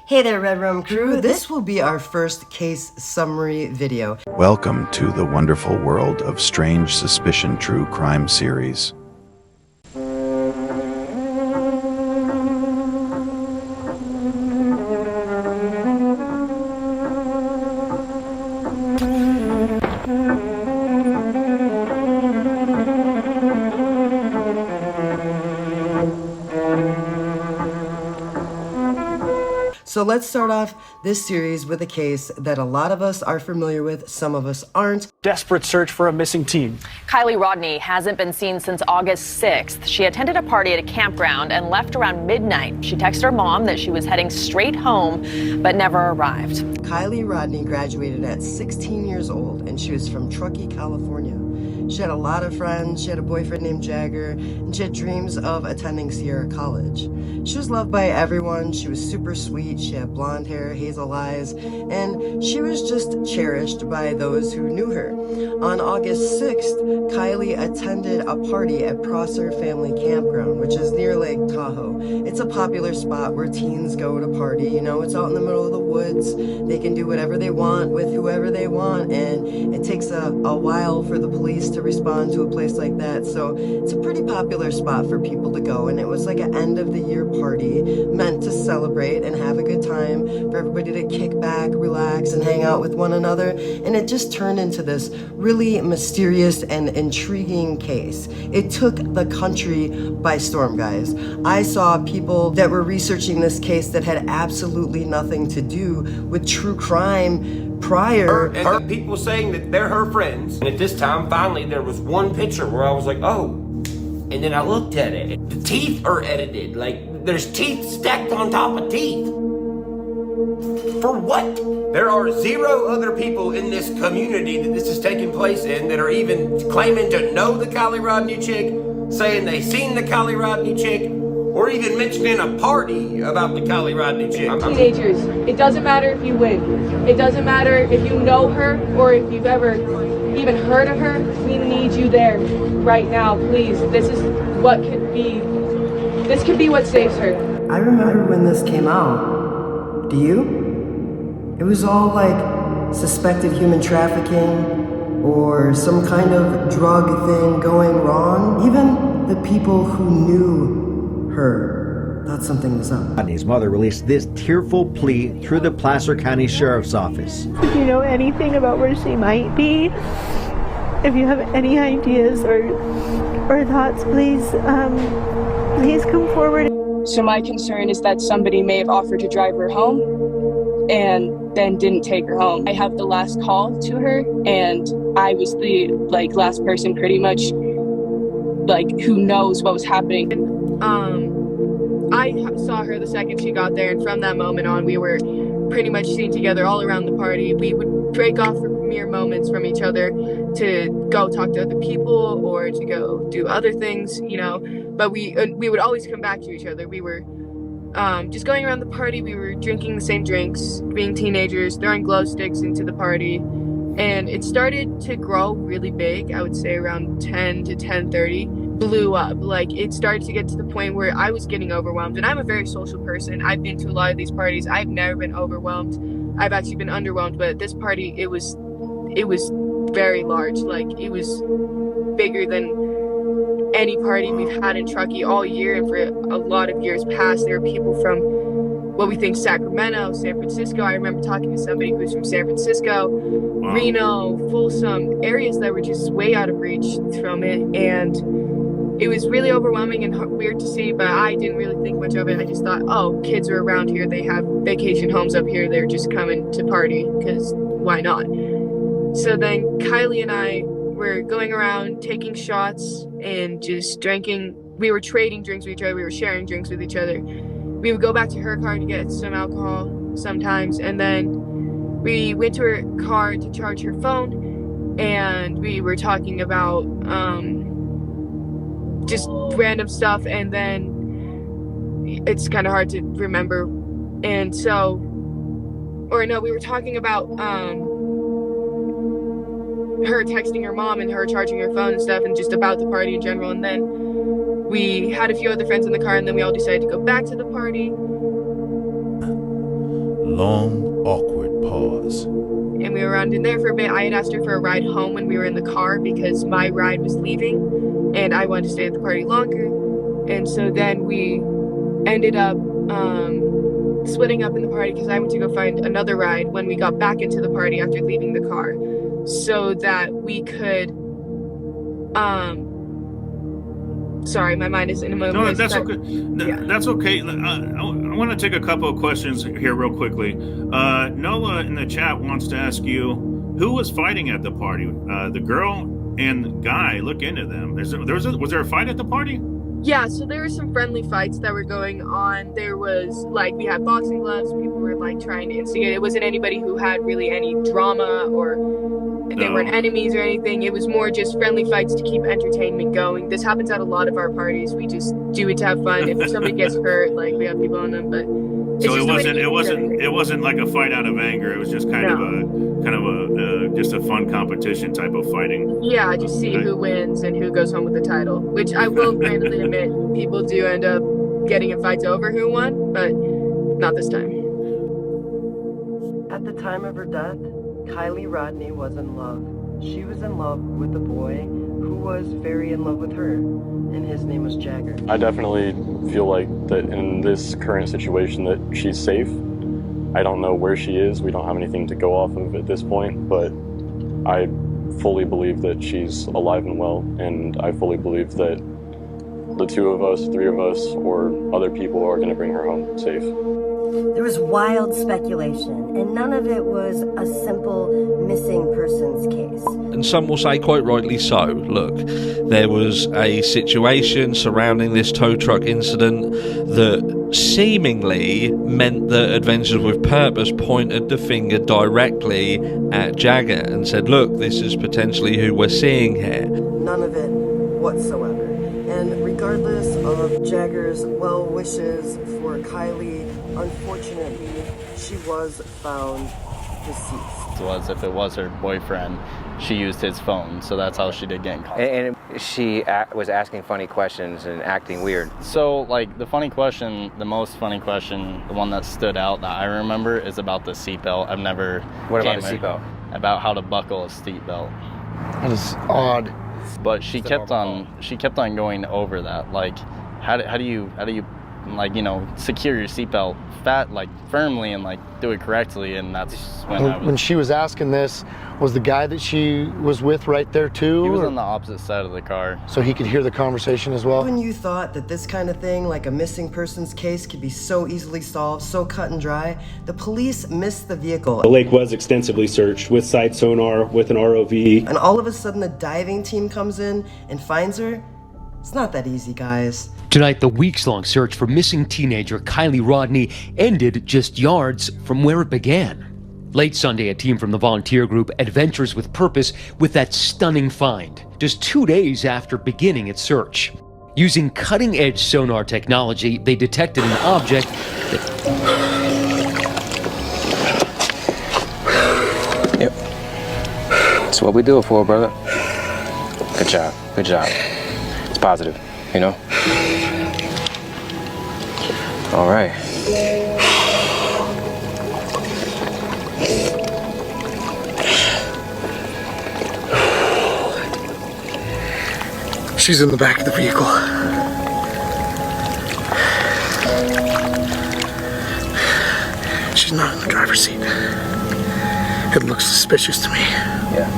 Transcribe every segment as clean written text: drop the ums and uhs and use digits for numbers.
Hey there, Red Room crew. This will be our first case summary video. Welcome to the wonderful world of Strange Suspicion True Crime Series. So let's start off this series with a case that a lot of us are familiar with, some of us aren't. Desperate search for a missing teen. Kiely Rodni hasn't been seen since August 6th. She attended a party at a campground and left around midnight. She texted her mom that she was heading straight home, but never arrived. Kiely Rodni graduated at 16 years old, and she was from Truckee, California. She had a lot of friends, she had a boyfriend named Jagger, and she had dreams of attending Sierra College. She was loved by everyone, she was super sweet, she had blonde hair, hazel eyes, and she was just cherished by those who knew her. On August 6th, Kiely attended a party at Prosser Family Campground, which is near Lake Tahoe. It's a popular spot where teens go to party, you know, it's out in the middle of the woods, they can do whatever they want with whoever they want, and it takes a while for the police to respond to a place like that, so it's a pretty popular spot for people to go, and it was like an end of the year party meant to celebrate and have a good time for everybody to kick back, relax, and hang out with one another, and it just turned into this really mysterious and intriguing case. It took the country by storm, guys. I saw people that were researching this case that had absolutely nothing to do with true crime prior. And the people saying that they're her friends. And at this time, finally, there was one picture where I was like, oh. And then I looked at it. The teeth are edited. Like, there's teeth stacked on top of teeth. For what? There are 0 other people in this community that this is taking place in that are even claiming to know the Kiely Rodni chick, saying they seen the Kiely Rodni chick, or even mentioning a party about the Kiely Rodni chick. Teenagers, it doesn't matter if you win. It doesn't matter if you know her or if you've ever even heard of her. We need you there right now, please. This could be what saves her. I remember when this came out. Do you? It was all like suspected human trafficking or some kind of drug thing going wrong. Even the people who knew her thought something was up. Rodni's mother released this tearful plea through the Placer County Sheriff's Office. If you know anything about where she might be, if you have any ideas or thoughts, please come forward. So my concern is that somebody may have offered to drive her home and then didn't take her home. I have the last call to her, and I was the last person pretty much who knows what was happening. I saw her the second she got there, and from that moment on, we were pretty much seen together all around the party. We would break off for mere moments from each other to go talk to other people or to go do other things, you know, but we would always come back to each other. We were just going around the party, we were drinking the same drinks, being teenagers, throwing glow sticks into the party, and it started to grow really big. I would say around 10 to 10:30. Blew up. It started to get to the point where I was getting overwhelmed, and I'm a very social person. I've been to a lot of these parties. I've never been overwhelmed. I've actually been underwhelmed, but at this party it was very large. It was bigger than any party we've had in Truckee all year, and for a lot of years past. There were people from what we think Sacramento, San Francisco. I remember talking to somebody who was from San Francisco, Reno, Folsom, areas that were just way out of reach from it, and it was really overwhelming and weird to see, but I didn't really think much of it. I just thought, oh, kids are around here. They have vacation homes up here. They're just coming to party because why not? So then Kiely and I were going around taking shots and just drinking. We were trading drinks with each other. We were sharing drinks with each other. We would go back to her car to get some alcohol sometimes, and then we went to her car to charge her phone, and we were talking about just random stuff, and then it's kind of hard to remember. And so, or no, we were talking about her texting her mom and her charging her phone and stuff, and just about the party in general. And then we had a few other friends in the car, and then we all decided to go back to the party. long, awkward pause. And we were around in there for a bit. I had asked her for a ride home when we were in the car because my ride was leaving and I wanted to stay at the party longer. And so then we ended up splitting up in the party because I went to go find another ride when we got back into the party after leaving the car so that we could sorry, my mind is in a moment. No, that's okay. That's okay. I want to take a couple of questions here real quickly. Noah in the chat wants to ask you, who was fighting at the party? The girl and the guy, look into them. Was there a fight at the party? Yeah, so there were some friendly fights that were going on. There was, we had boxing gloves. People were, trying to instigate. It wasn't anybody who had really any drama or they weren't enemies or anything. It was more just friendly fights to keep entertainment going. This happens at a lot of our parties. We just do it to have fun. If somebody gets hurt, we have people on them, but so it wasn't like a fight out of anger. It was just kind of just a fun competition type of fighting. Yeah, just see who wins and who goes home with the title, which I will randomly admit people do end up getting in fights over who won, but not this time. At the time of her death, Kiely Rodni was in love. She was in love with a boy who was very in love with her, and his name was Jagger. I definitely feel like that in this current situation that she's safe. I don't know where she is. We don't have anything to go off of at this point, but I fully believe that she's alive and well, and I fully believe that the two of us, three of us, or other people are going to bring her home safe. There was wild speculation, and none of it was a simple missing persons case. And some will say quite rightly so. Look, there was a situation surrounding this tow truck incident that seemingly meant that Adventures with Purpose pointed the finger directly at Jagger and said, look, this is potentially who we're seeing here. None of it whatsoever. And regardless of Jagger's well wishes for Kiely, unfortunately, she was found deceased. If it was her boyfriend, she used his phone, so that's how she did get in contact. And she was asking funny questions and acting weird. So, the funny question, the most funny question, the one that stood out that I remember is about the seatbelt. I've never... What about the seatbelt? About how to buckle a seatbelt. That is odd. But she kept on going over that. How do you secure your seatbelt firmly and do it correctly, and that's when she was asking this, was the guy that she was with right there too? He was on the opposite side of the car. So he could hear the conversation as well? When you thought that this kind of thing, like a missing persons case, could be so easily solved, so cut and dry, the police missed the vehicle. The lake was extensively searched with side sonar, with an ROV. And all of a sudden the diving team comes in and finds her. It's not that easy, guys. Tonight, the weeks-long search for missing teenager Kiely Rodni ended just yards from where it began. Late Sunday, a team from the volunteer group Adventures with Purpose with that stunning find, just 2 days after beginning its search. Using cutting-edge sonar technology, they detected an object that... Yep. That's what we do it for, brother. Good job. Good job. Positive, all right. She's in the back of the vehicle. She's not in the driver's seat. It looks suspicious to me. Yeah.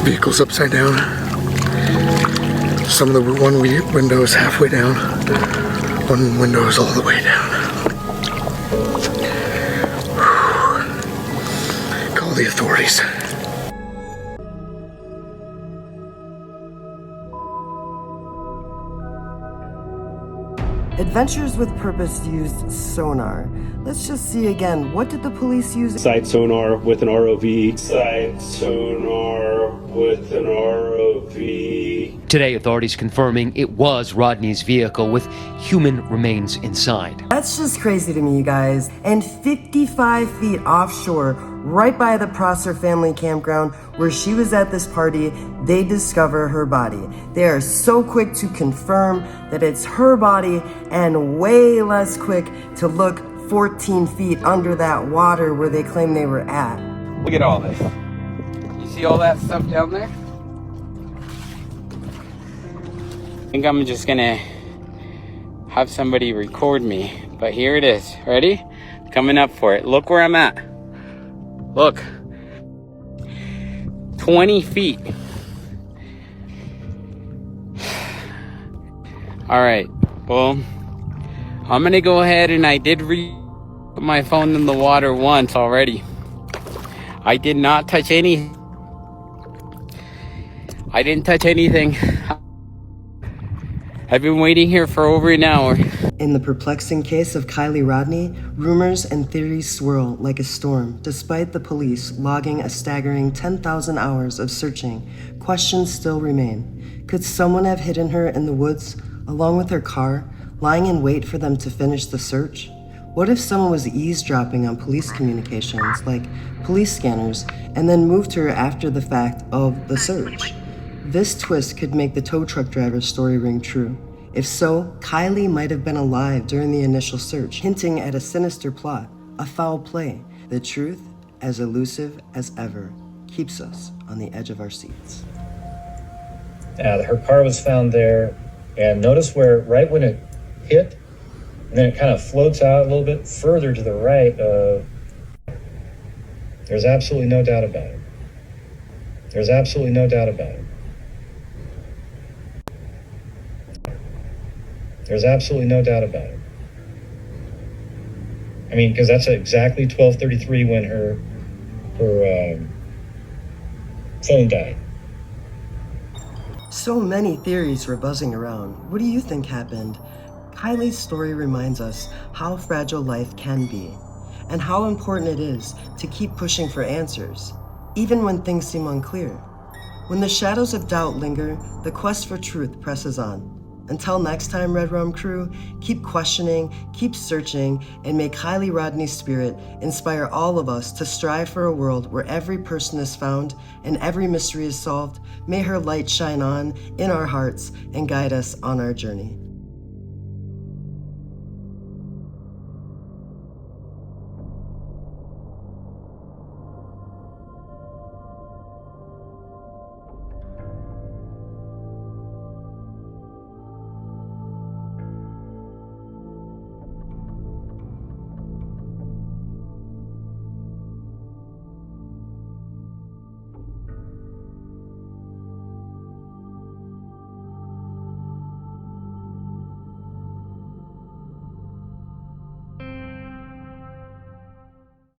Vehicle's upside down. Some of the one window is halfway down, one window is all the way down. Whew. Call the authorities. Adventures with Purpose used sonar. Let's just see again. What did the police use? Side sonar with an ROV. Side sonar with an ROV. Today, authorities confirming it was Rodni's vehicle with human remains inside. That's just crazy to me, you guys. And 55 feet offshore, right by the Prosser family campground where she was at this party, they discover her body. They are so quick to confirm that it's her body and way less quick to look 14 feet under that water where they claim they were at. Look at all this. You see all that stuff down there? I think I'm just gonna have somebody record me, but here it is. Ready? Coming up for it. Look where I'm at. Look. 20 feet. All right, well, I'm gonna go ahead and I did put my phone in the water once already. I did not touch any. I didn't touch anything. I've been waiting here for over an hour. In the perplexing case of Kiely Rodni, rumors and theories swirl like a storm. Despite the police logging a staggering 10,000 hours of searching, questions still remain. Could someone have hidden her in the woods, along with her car, lying in wait for them to finish the search? What if someone was eavesdropping on police communications, like police scanners, and then moved her after the fact of the search? This twist could make the tow truck driver's story ring true. If so, Kiely might have been alive during the initial search, hinting at a sinister plot, a foul play. The truth, as elusive as ever, keeps us on the edge of our seats. Her car was found there, and notice where, right when it hit, and then it kind of floats out a little bit further to the right. There's absolutely no doubt about it. There's absolutely no doubt about it. There's absolutely no doubt about it. I mean, because that's exactly 12:33 when her phone died. So many theories were buzzing around. What do you think happened? Kiely's story reminds us how fragile life can be, and how important it is to keep pushing for answers, even when things seem unclear. When the shadows of doubt linger, the quest for truth presses on. Until next time, Red Rum Crew, keep questioning, keep searching, and may Kiely Rodni's spirit inspire all of us to strive for a world where every person is found and every mystery is solved. May her light shine on in our hearts and guide us on our journey.